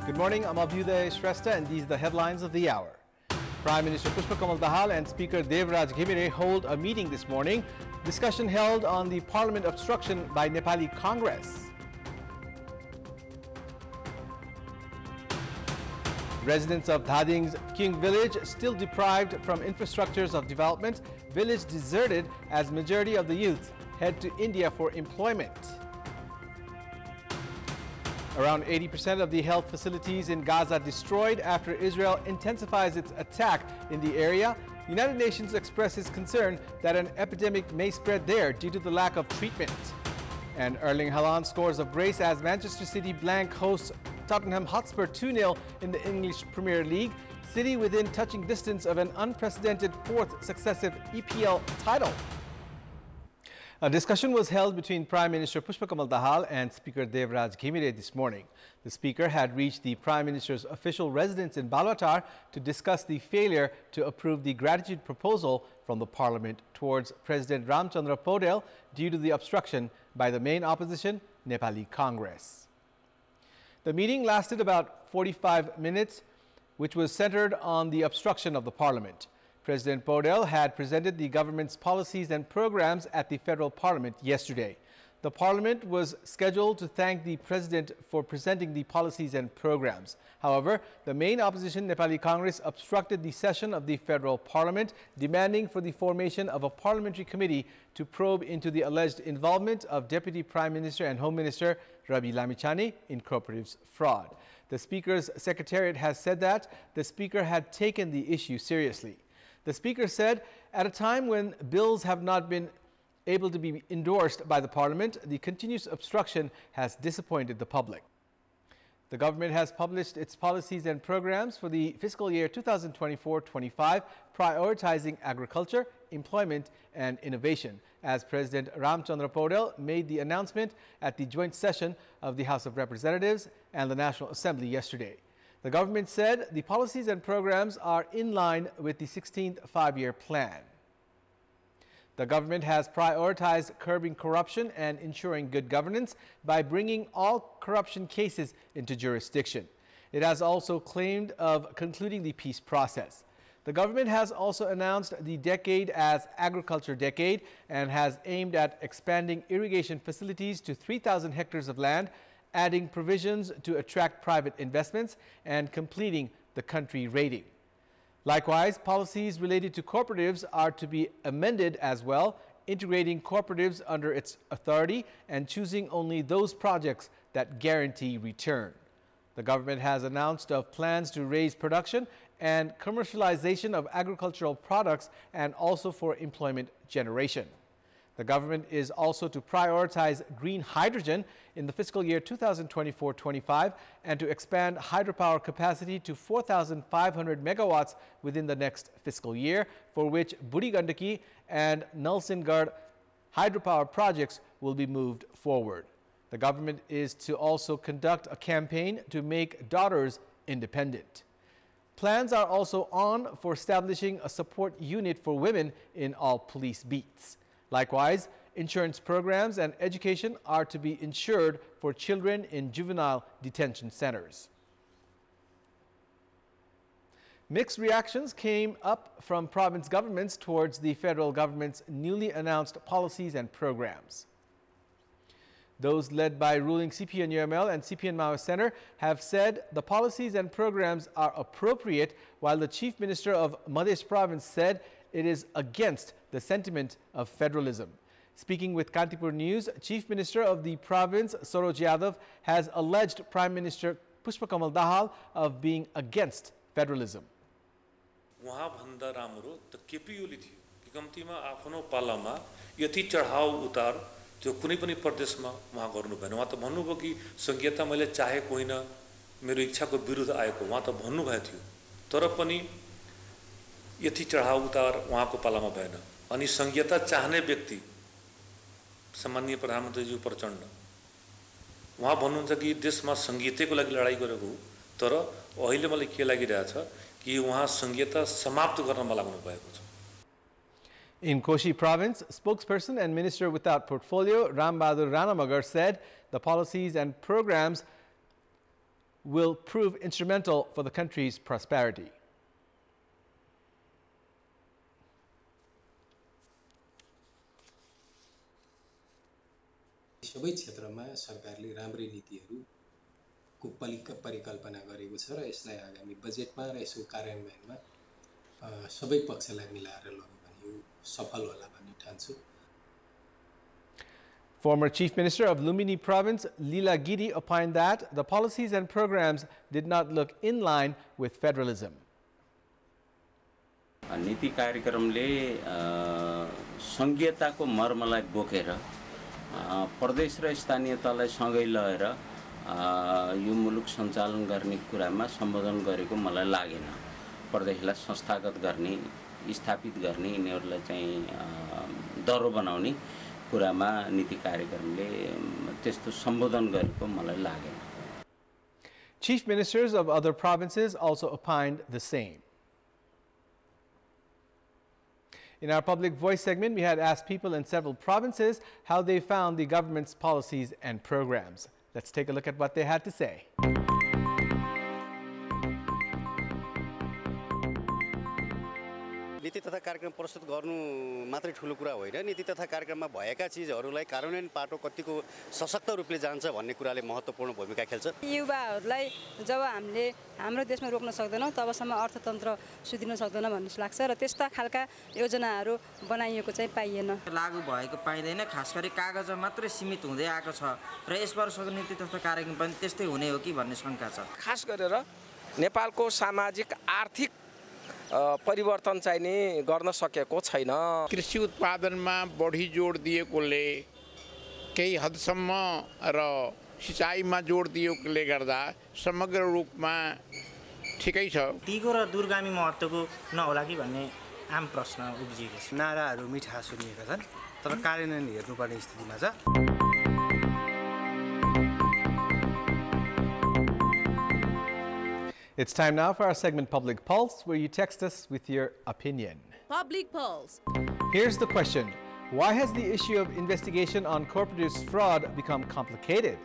Good morning, I'm Abheudaya Shresttha, and these are the headlines of the hour. Prime Minister Pushpakamal Dahal and Speaker Devraj Ghimire hold a meeting this morning. Discussion held on the parliament obstruction by Nepali Congress. Residents of Dhading's King Village still deprived from infrastructures of development. Village deserted as majority of the youth head to India for employment. Around 80% of the health facilities in Gaza destroyed after Israel intensifies its attack in the area. United Nations expresses concern that an epidemic may spread there due to the lack of treatment. And Erling Haaland scores a brace as Manchester City blank hosts Tottenham Hotspur 2-0 in the English Premier League. City within touching distance of an unprecedented fourth successive EPL title. A discussion was held between Prime Minister Pushpakamal Dahal and Speaker Devraj Ghimire this morning. The Speaker had reached the Prime Minister's official residence in Balwatar to discuss the failure to approve the gratitude proposal from the Parliament towards President Ramchandra Podel due to the obstruction by the main opposition, Nepali Congress. The meeting lasted about 45 minutes, which was centered on the obstruction of the Parliament. President Podel had presented the government's policies and programs at the federal parliament yesterday. The parliament was scheduled to thank the president for presenting the policies and programs. However, the main opposition, Nepali Congress, obstructed the session of the federal parliament, demanding for the formation of a parliamentary committee to probe into the alleged involvement of Deputy Prime Minister and Home Minister Rabi Lamichhane in cooperatives fraud. The Speaker's secretariat has said that the Speaker had taken the issue seriously. The Speaker said, at a time when bills have not been able to be endorsed by the Parliament, the continuous obstruction has disappointed the public. The government has published its policies and programs for the fiscal year 2024-25, prioritizing agriculture, employment and innovation, as President Ramchandra Podel made the announcement at the joint session of the House of Representatives and the National Assembly yesterday. The government said the policies and programs are in line with the 16th five-year plan. The government has prioritized curbing corruption and ensuring good governance by bringing all corruption cases into jurisdiction. It has also claimed of concluding the peace process. The government has also announced the decade as Agriculture Decade and has aimed at expanding irrigation facilities to 3,000 hectares of land, adding provisions to attract private investments and completing the country rating. Likewise, policies related to cooperatives are to be amended as well, integrating cooperatives under its authority and choosing only those projects that guarantee return. The government has announced of plans to raise production and commercialization of agricultural products and also for employment generation. The government is also to prioritize green hydrogen in the fiscal year 2024-25 and to expand hydropower capacity to 4,500 megawatts within the next fiscal year, for which Buri Gandaki and Nalsingad hydropower projects will be moved forward. The government is to also conduct a campaign to make daughters independent. Plans are also on for establishing a support unit for women in all police beats. Likewise, insurance programs and education are to be ensured for children in juvenile detention centers. Mixed reactions came up from province governments towards the federal government's newly announced policies and programs. Those led by ruling CPN-UML and CPN-Maoist Center have said the policies and programs are appropriate, while the Chief Minister of Madhya Province said it is against the sentiment of federalism. Speaking with Kantipur News, Chief Minister of the province, Saroj Yadav, has alleged Prime Minister Pushpakamal Dahal of being against federalism. वहाँ भन्दा राम्रो त केपीओली थियो कि कम्तीमा आफ्नो पालामा यति चढाउ उतार त्यो कुनै पनि प्रदेशमा वहाँ गर्नु भएन। वहाँ त भन्नुभयो कि संघीयता मैले चाहेको होइन, मेरो इच्छाको विरुद्ध आएको वहाँ त भन्नुभएको थियो, तर पनि यति चढाउ उतार वहाँको पालामा भएन। अनि संघीयता चाहने व्यक्ति सम्माननीय प्रधानमन्त्रीज्यू प्रचण्ड वहाँ भन्नुहुन्छ कि देशमा संघीयताको लागि लडाई गरेको हो, तर अहिले मलाई के लागिरहेछ कि वहाँ संघीयता समाप्त गर्नमा लाग्नु भएको छ। In Koshi Province, spokesperson and minister without portfolio Ram Bahadur Ranamagar said the policies and programs will prove instrumental for the country's prosperity. सबै क्षेत्रमा सरकारले राम्रै नीतिहरूको परिकल्पना गरेको छ र यसलाई आगामी बजेटमा र यसको कार्यान्वयनमा सबै पक्षलाई मिलाएर लग्यो भने यो सफल होला भन्ने ठान्छु। Former Chief Minister of Lumbini Province, Leela Giri, opined that the policies and programs did not look in line with federalism. नीति कार्यक्रमले संघीयताको मर्मलाई बोकेर प्रदेश र स्थानीय तहलाई सँगै लगेर यो मुलुक सञ्चालन गर्ने कुरामा सम्बोधन गरेको मलाई लागेन। प्रदेशलाई संस्थागत गर्ने, स्थापित गर्ने, यिनीहरूलाई चाहिँ दह्रो बनाउने कुरामा नीति कार्यक्रमले त्यस्तो सम्बोधन गरेको मलाई लागेन। Chief ministers of other provinces also opined the same. In our Public Voice segment, we had asked people in several provinces how they found the government's policies and programs. Let's take a look at what they had to say. नीति तथा कार्यक्रम प्रस्तुत गर्नु मात्रै ठुलो कुरा होइन, नीति तथा कार्यक्रममा भएका चीजहरूलाई कार्यान्वयन पाटो कतिको सशक्त रूपले जान्छ भन्ने कुराले महत्त्वपूर्ण भूमिका खेल्छ। युवाहरूलाई जब हामीले हाम्रो देशमा रोक्न सक्दैनौँ तबसम्म अर्थतन्त्र सुध्रिन सक्दैन भन्ने लाग्छ र त्यस्ता खालका योजनाहरू बनाइएको चाहिँ पाइएन। लागू भएको पाइँदैन, खास गरी कागजमा मात्रै सीमित हुँदै आएको छ र यस वर्षको नीति तथा कार्यक्रम पनि त्यस्तै हुने हो कि भन्ने शंका छ। खास गरेर नेपालको सामाजिक आर्थिक परिवर्तन चाहिँ नि गर्न सकेको छैन। कृषि उत्पादनमा बढी जोड दिएकोले केही हदसम्म र सिँचाइमा जोड दिएकोले गर्दा समग्र रूपमा ठिकै छ। तीको र दूरगामी महत्त्वको नहोला कि भन्ने आम प्रश्न उब्जिएको छ। नाराहरू मिठा सुनिएका छन् तर कार्यान्वयन हेर्नुपर्ने स्थितिमा छ। It's time now for our segment Public Pulse, where you text us with your opinion. Public Pulse. Here's the question. Why has the issue of investigation on corporate fraud become complicated?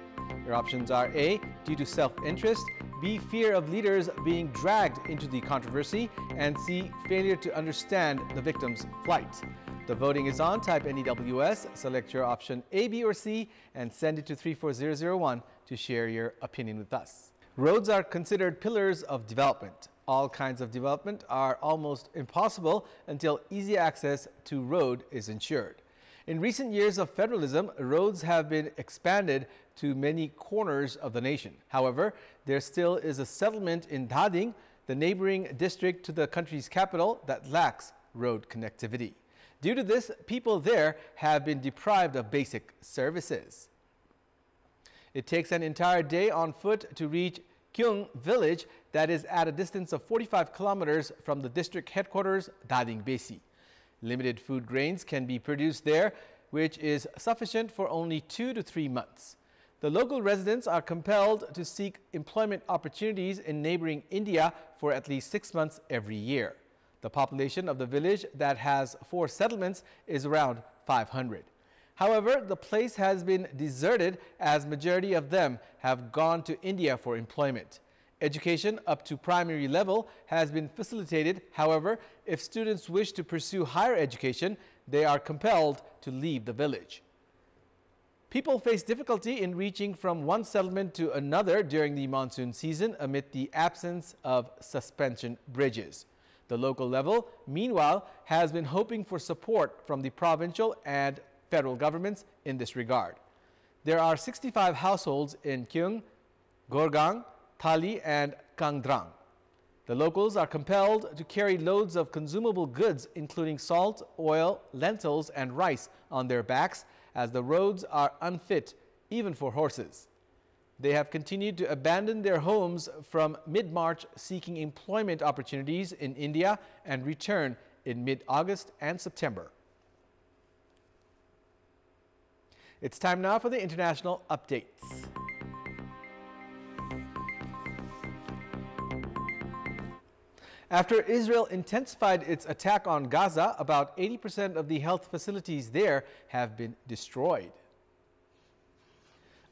Your options are A, due to self-interest, B, fear of leaders being dragged into the controversy, and C, failure to understand the victim's plight. The voting is on. Type NEWS, select your option A, B, or C, and send it to 34001 to share your opinion with us. Roads are considered pillars of development. All kinds of development are almost impossible until easy access to road is ensured. In recent years of federalism, roads have been expanded to many corners of the nation. However, there still is a settlement in Dhading, the neighboring district to the country's capital, that lacks road connectivity. Due to this, people there have been deprived of basic services. It takes an entire day on foot to reach Kyung village, that is at a distance of 45 kilometers from the district headquarters, Dading Besi. Limited food grains can be produced there, which is sufficient for only 2 to 3 months. The local residents are compelled to seek employment opportunities in neighboring India for at least 6 months every year. The population of the village, that has 4 settlements, is around 500. However, the place has been deserted as majority of them have gone to India for employment. Education up to primary level has been facilitated. However, if students wish to pursue higher education, they are compelled to leave the village. People face difficulty in reaching from one settlement to another during the monsoon season amid the absence of suspension bridges. The local level, meanwhile, has been hoping for support from the provincial and federal governments in this regard. There are 65 households in Kyung, Gorgang, Thali, and Kangdrang. The locals are compelled to carry loads of consumable goods, including salt, oil, lentils, and rice, on their backs, as the roads are unfit even for horses. They have continued to abandon their homes from mid-March, seeking employment opportunities in India, and return in mid-August and September. It's time now for the international updates. After Israel intensified its attack on Gaza, about 80% of the health facilities there have been destroyed.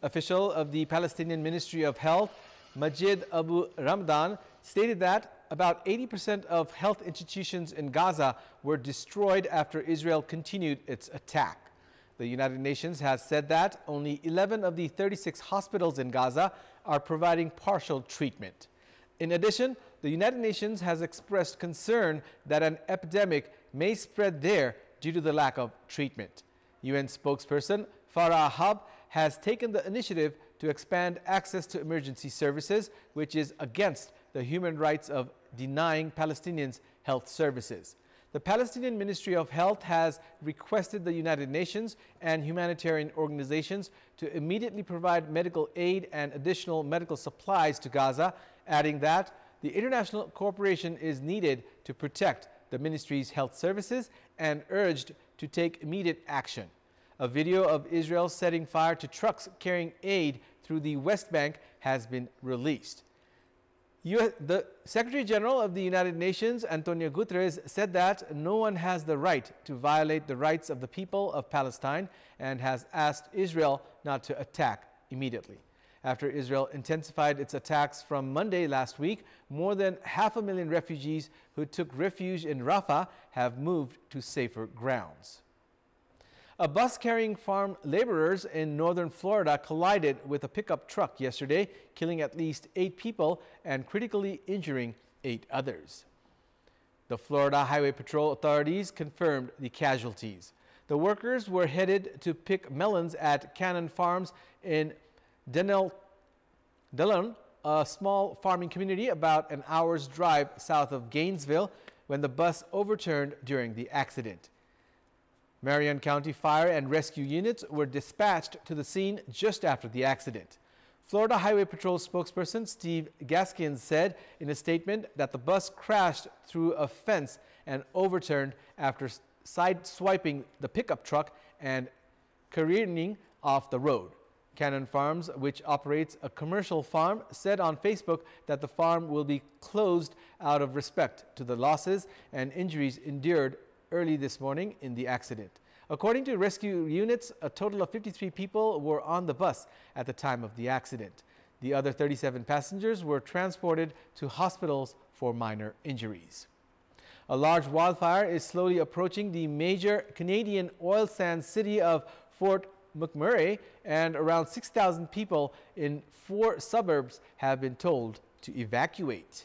Official of the Palestinian Ministry of Health, Majid Abu Ramadan, stated that about 80% of health institutions in Gaza were destroyed after Israel continued its attack. The United Nations has said that only 11 of the 36 hospitals in Gaza are providing partial treatment. In addition, the United Nations has expressed concern that an epidemic may spread there due to the lack of treatment. UN spokesperson Farah Hab has taken the initiative to expand access to emergency services, which is against the human rights of denying Palestinians health services. The Palestinian Ministry of Health has requested the United Nations and humanitarian organizations to immediately provide medical aid and additional medical supplies to Gaza, adding that the international cooperation is needed to protect the ministry's health services and urged to take immediate action. A video of Israel setting fire to trucks carrying aid through the West Bank has been released. The Secretary General of the United Nations, Antonio Guterres, said that no one has the right to violate the rights of the people of Palestine and has asked Israel not to attack immediately. After Israel intensified its attacks from Monday last week, more than 500,000 refugees who took refuge in Rafah have moved to safer grounds. A bus carrying farm laborers in northern Florida collided with a pickup truck yesterday, killing at least 8 people and critically injuring 8 others. The Florida Highway Patrol authorities confirmed the casualties. The workers were headed to pick melons at Cannon Farms in Dillon, a small farming community about an hour's drive south of Gainesville, when the bus overturned during the accident. Marion County Fire and Rescue units were dispatched to the scene just after the accident. Florida Highway Patrol spokesperson Steve Gaskins said in a statement that the bus crashed through a fence and overturned after sideswiping the pickup truck and careening off the road. Cannon Farms, which operates a commercial farm, said on Facebook that the farm will be closed out of respect to the losses and injuries endured early this morning in the accident. According to rescue units, a total of 53 people were on the bus at the time of the accident. The other 37 passengers were transported to hospitals for minor injuries. A large wildfire is slowly approaching the major Canadian oil sands city of Fort McMurray, and around 6,000 people in 4 suburbs have been told to evacuate.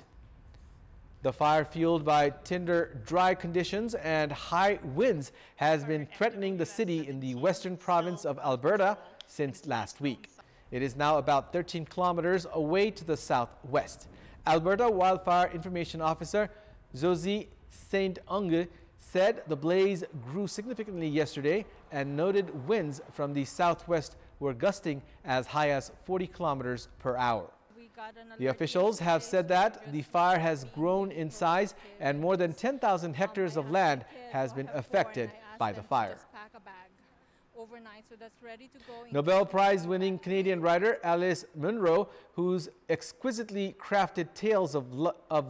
The fire, fueled by tinder dry conditions and high winds, has been threatening the city in the western province of Alberta since last week. It is now about 13 kilometers away to the southwest. Alberta Wildfire Information Officer Zosie Saint-Onge said the blaze grew significantly yesterday and noted winds from the southwest were gusting as high as 40 kilometers per hour. The officials have said that the fire has grown in size and more than 10,000 hectares of land has been affected by the fire. Nobel Prize-winning Canadian writer Alice Munro, whose exquisitely crafted tales of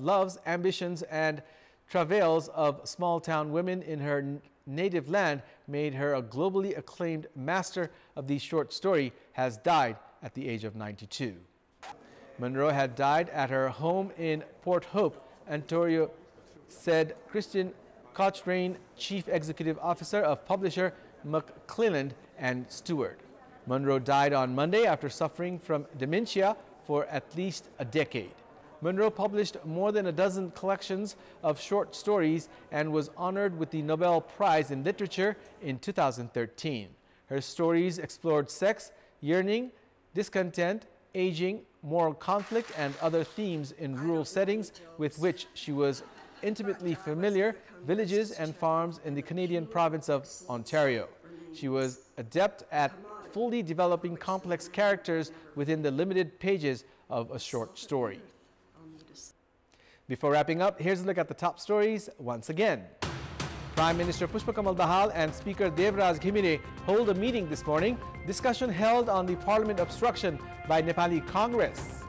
loves, ambitions, and travails of small-town women in her native land made her a globally acclaimed master of the short story, has died at the age of 92. Munro had died at her home in Port Hope, Ontario, said Christian Cochrane, Chief Executive Officer of publisher McClelland and Stewart. Munro died on Monday after suffering from dementia for at least a decade. Munro published more than a dozen collections of short stories and was honored with the Nobel Prize in Literature in 2013. Her stories explored sex, yearning, discontent, aging, moral conflict, and other themes in rural settings with which she was intimately familiar, villages and farms in the Canadian province of Ontario. She was adept at fully developing complex characters within the limited pages of a short story. Before wrapping up, here's a look at the top stories once again. Prime Minister Pushpakamal Dahal and Speaker Devraj Ghimire hold a meeting this morning. Discussion held on the parliament obstruction by Nepali Congress.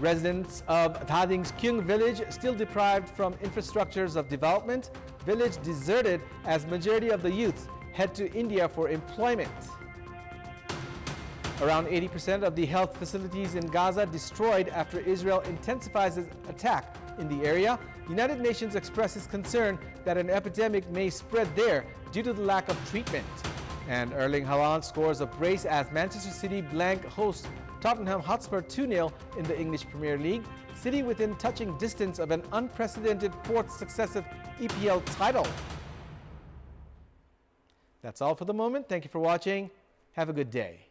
Residents of Thading's Kyung village still deprived from infrastructures of development. Village deserted as majority of the youth head to India for employment. Around 80% of the health facilities in Gaza destroyed after Israel intensifies its attack in the area. United Nations expresses concern that an epidemic may spread there due to the lack of treatment. And Erling Haaland scores a brace as Manchester City blank hosts Tottenham Hotspur 2-0 in the English Premier League. City within touching distance of an unprecedented fourth successive EPL title. That's all for the moment. Thank you for watching. Have a good day.